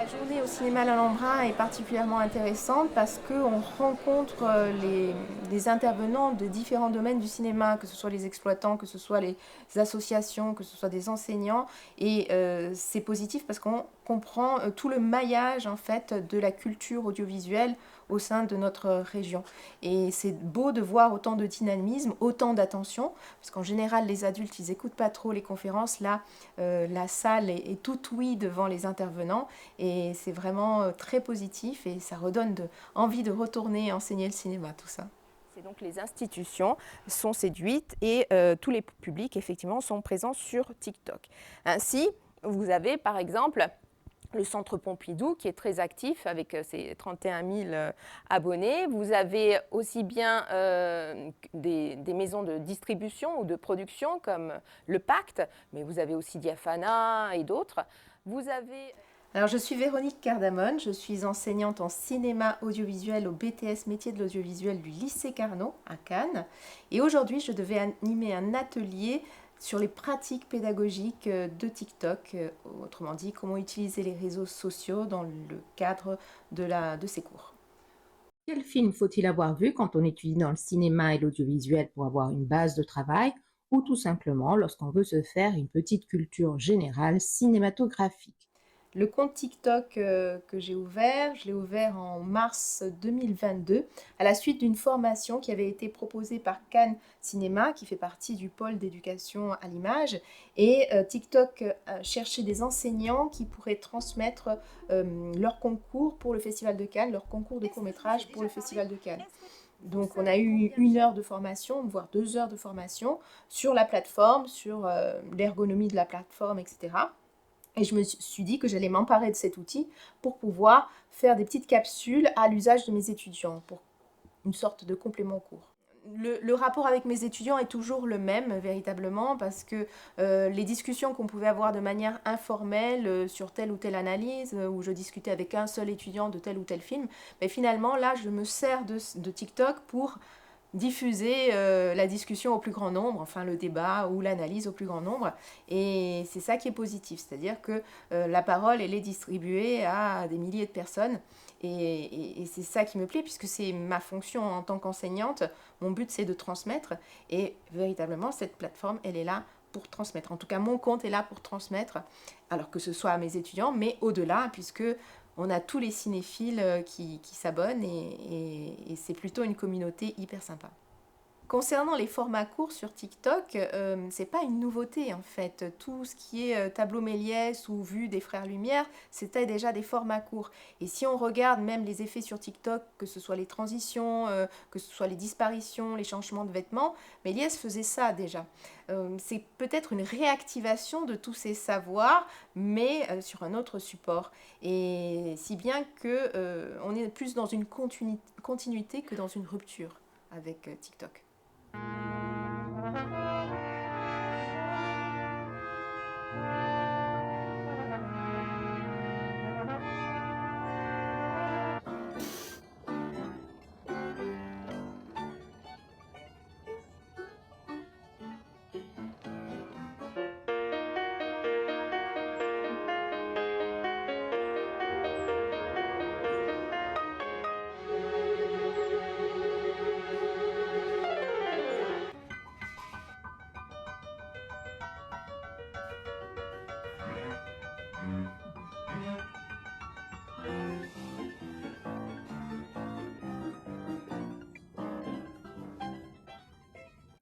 La journée au cinéma l'Alhambra est particulièrement intéressante parce qu'on rencontre les intervenants de différents domaines du cinéma, que ce soit les exploitants, que ce soit les associations, que ce soit des enseignants. Et c'est positif parce qu'on comprend tout le maillage en fait de la culture audiovisuelle au sein de notre région. Et c'est beau de voir autant de dynamisme, autant d'attention, parce qu'en général les adultes ils n'écoutent pas trop les conférences. Là, la salle est toute oui devant les intervenants et c'est vraiment très positif et ça redonne envie de retourner enseigner le cinéma, tout ça. C'est donc les institutions sont séduites et tous les publics effectivement sont présents sur TikTok. Ainsi, vous avez par exemple le Centre Pompidou qui est très actif avec ses 31 000 abonnés. Vous avez aussi bien des maisons de distribution ou de production comme le Pacte, mais vous avez aussi Diafana et d'autres. Vous avez Alors, je suis Véronique Cardamone, je suis enseignante en cinéma audiovisuel au BTS métier de l'audiovisuel du lycée Carnot à Cannes. Et aujourd'hui, je devais animer un atelier sur les pratiques pédagogiques de TikTok, autrement dit, comment utiliser les réseaux sociaux dans le cadre de ces cours. Quel film faut-il avoir vu quand on étudie dans le cinéma et l'audiovisuel pour avoir une base de travail ou tout simplement lorsqu'on veut se faire une petite culture générale cinématographique? Le compte TikTok que j'ai ouvert, je l'ai ouvert en mars 2022 à la suite d'une formation qui avait été proposée par Cannes Cinéma, qui fait partie du pôle d'éducation à l'image. Et TikTok cherchait des enseignants qui pourraient transmettre leur concours pour le Festival de Cannes, leur concours de court-métrage pour le Festival de Cannes. Donc on a eu 1 heure de formation, voire 2 heures de formation sur la plateforme, sur l'ergonomie de la plateforme, etc. Et je me suis dit que j'allais m'emparer de cet outil pour pouvoir faire des petites capsules à l'usage de mes étudiants, pour une sorte de complément cours. Le rapport avec mes étudiants est toujours le même, véritablement, parce que les discussions qu'on pouvait avoir de manière informelle sur telle ou telle analyse, où je discutais avec un seul étudiant de tel ou tel film, mais finalement, là, je me sers de TikTok pour diffuser la discussion au plus grand nombre, enfin le débat ou l'analyse au plus grand nombre. Et c'est ça qui est positif, c'est-à-dire que la parole, elle est distribuée à des milliers de personnes. Et c'est ça qui me plaît, puisque c'est ma fonction en tant qu'enseignante. Mon but, c'est de transmettre. Et véritablement, cette plateforme, elle est là pour transmettre. En tout cas, mon compte est là pour transmettre, alors que ce soit à mes étudiants, mais au-delà, puisque on a tous les cinéphiles qui s'abonnent et c'est plutôt une communauté hyper sympa. Concernant les formats courts sur TikTok, c'est pas une nouveauté en fait. Tout ce qui est tableau Méliès ou vue des Frères Lumière, c'était déjà des formats courts. Et si on regarde même les effets sur TikTok, que ce soit les transitions, que ce soit les disparitions, les changements de vêtements, Méliès faisait ça déjà. C'est peut-être une réactivation de tous ces savoirs, mais sur un autre support. Et si bien que on est plus dans une continuité que dans une rupture avec TikTok.